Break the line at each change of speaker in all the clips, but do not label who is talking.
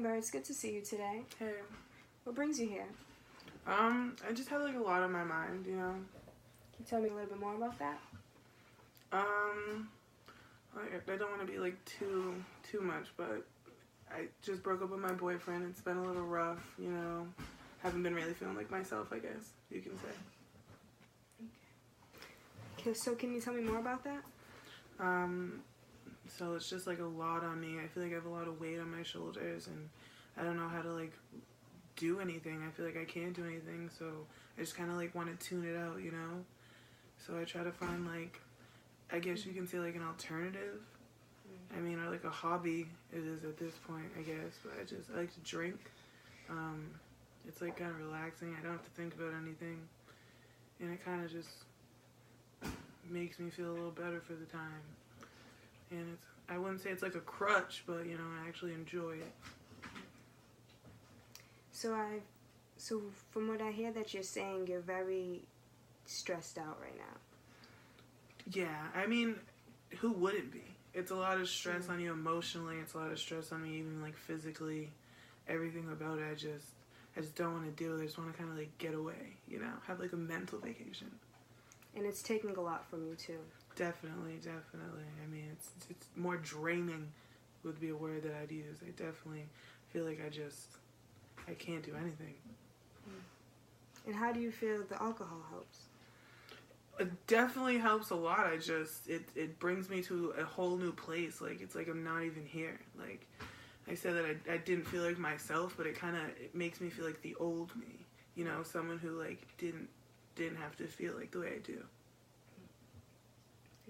Amber, it's good to see you today.
Hey.
What brings you here?
I just have like a lot on my mind, you know.
Can you tell me a little bit more about that?
I don't want to be like too much, but I just broke up with my boyfriend. It's been a little rough, you know. Haven't been really feeling like myself, I guess you can say.
Okay, so can you tell me more about that?
So it's just like a lot on me. I feel like I have a lot of weight on my shoulders, and I don't know how to like do anything. I feel like I can't do anything, so I just kind of like want to tune it out, you know. So I try to find like, I guess you can say like an alternative. I mean, or like a hobby it is at this point, I guess. But I like to drink. It's like kind of relaxing. I don't have to think about anything, and it kind of just makes me feel a little better for the time. And I wouldn't say it's like a crutch, but you know, I actually enjoy it.
So from what I hear that you're saying, you're very stressed out right now.
Yeah, I mean, who wouldn't be? It's a lot of stress on you emotionally. It's a lot of stress on me even like physically. Everything about it, I just don't want to deal with it. I just want to kind of like get away, you know, have like a mental vacation.
And it's taking a lot from you too.
Definitely. I mean, it's more draining would be a word that I'd use. I definitely feel like I can't do anything.
And how do you feel the alcohol helps?
It definitely helps a lot. It brings me to a whole new place. Like, it's like I'm not even here. Like, I said that I didn't feel like myself, but it makes me feel like the old me. You know, someone who like didn't have to feel like the way I do.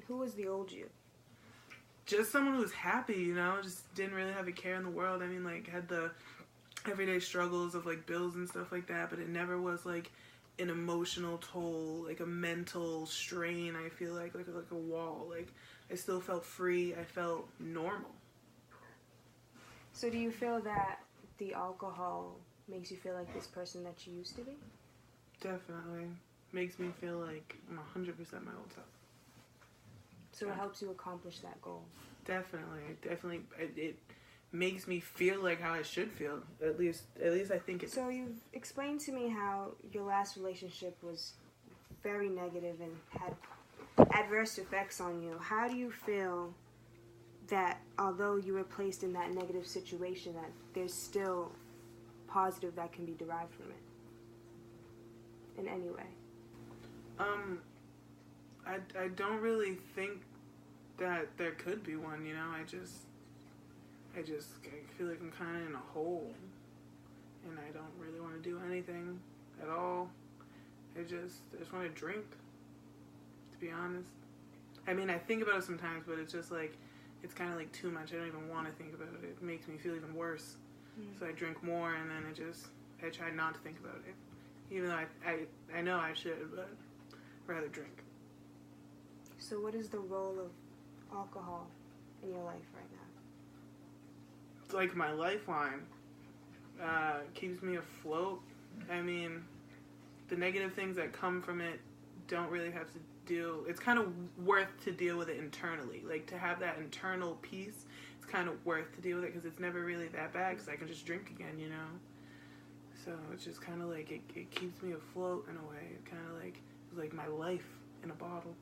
Who was the old you?
Just someone who was happy, you know, just didn't really have a care in the world. I mean, like, had the everyday struggles of, like, bills and stuff like that, but it never was, like, an emotional toll, like, a mental strain, I feel like a wall. Like, I still felt free. I felt normal.
So do you feel that the alcohol makes you feel like this person that you used to be?
Definitely. Makes me feel like I'm 100% my old self.
So it helps you accomplish that goal.
Definitely. It makes me feel like how I should feel. At least I think it.
So you've explained to me how your last relationship was very negative and had adverse effects on you. How do you feel that although you were placed in that negative situation, that there's still positive that can be derived from it in any way?
I don't really think that there could be one, you know. I feel like I'm kind of in a hole, and I don't really want to do anything at all. I just want to drink, to be honest. I mean, I think about it sometimes, but it's just like, it's kind of like too much. I don't even want to think about it. It makes me feel even worse. So I drink more, and then I try not to think about it. Even though I know I should, but rather drink.
So what is the role of alcohol in your life right now?
It's like my lifeline. Keeps me afloat. I mean, the negative things that come from it don't really have to deal. It's kind of worth to deal with it internally. Like, to have that internal peace, it's kind of worth to deal with it because it's never really that bad because I can just drink again, you know? So it's just kind of like, it keeps me afloat in a way. It kind of like, it's like my life in a bottle.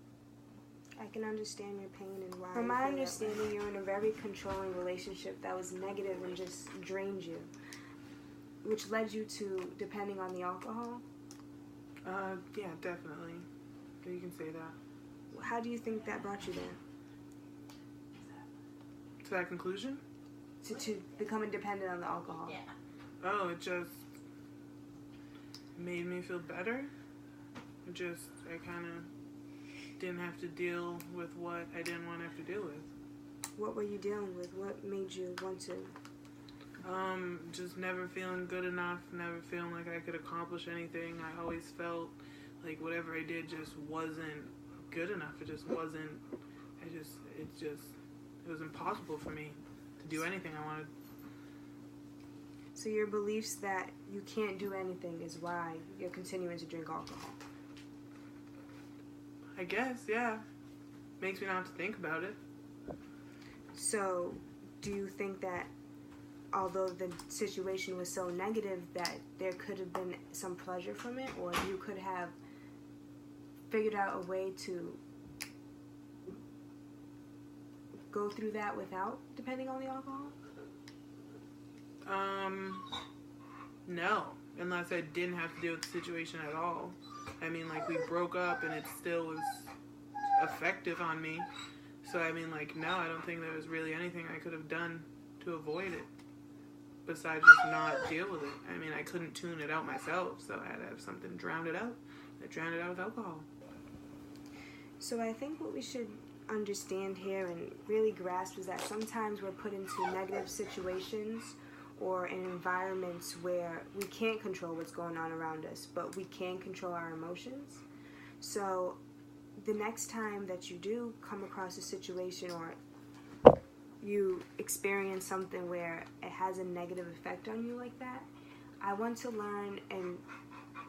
I can understand your pain and why. From my understanding, you're in a very controlling relationship that was negative and just drained you, which led you to depending on the alcohol?
Yeah, definitely. You can say that.
How do you think that brought you there?
To that conclusion?
To becoming dependent on the alcohol?
Yeah.
Oh, it just made me feel better. I kind of didn't have to deal with what I didn't want to have to deal with.
What were you dealing with? What made you want to?
Just never feeling good enough, never feeling like I could accomplish anything. I always felt like whatever I did just wasn't good enough. It just wasn't, it was impossible for me to do anything I wanted.
So your beliefs that you can't do anything is why you're continuing to drink alcohol?
I guess, yeah. Makes me not have to think about it.
So, do you think that although the situation was so negative, that there could have been some pleasure from it, or you could have figured out a way to go through that without depending on the alcohol?
No, unless I didn't have to deal with the situation at all. I mean, like, we broke up and it still was effective on me. So, I mean, like, no, I don't think there was really anything I could have done to avoid it besides just not deal with it. I mean, I couldn't tune it out myself, so I had to have something drown it out. I drowned it out with alcohol.
So I think what we should understand here and really grasp is that sometimes we're put into negative situations or in environments where we can't control what's going on around us, but we can control our emotions. So the next time that you do come across a situation or you experience something where it has a negative effect on you like that, I want to learn and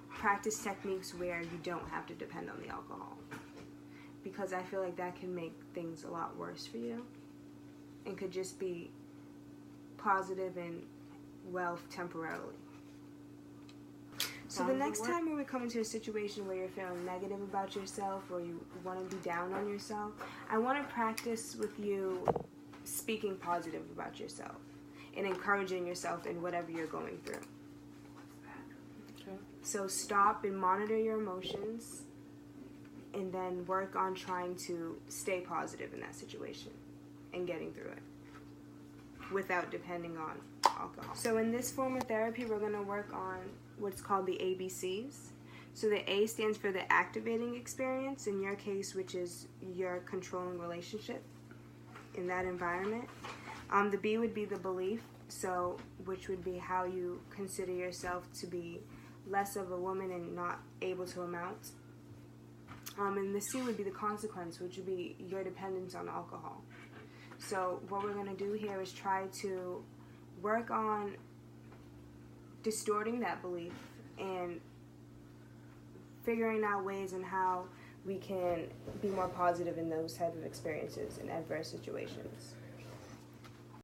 practice techniques where you don't have to depend on the alcohol, because I feel like that can make things a lot worse for you and could just be positive and well temporarily. So the next time when we come into a situation where you're feeling negative about yourself or you want to be down on yourself, I want to practice with you speaking positive about yourself and encouraging yourself in whatever you're going through.
Okay.
So stop and monitor your emotions and then work on trying to stay positive in that situation and getting through it without depending on alcohol. So in this form of therapy, we're going to work on what's called the ABCs. So the A stands for the activating experience, in your case, which is your controlling relationship in that environment. The B would be the belief, so which would be how you consider yourself to be less of a woman and not able to amount. And the C would be the consequence, which would be your dependence on alcohol. So what we're going to do here is try to work on distorting that belief and figuring out ways in how we can be more positive in those type of experiences in adverse situations.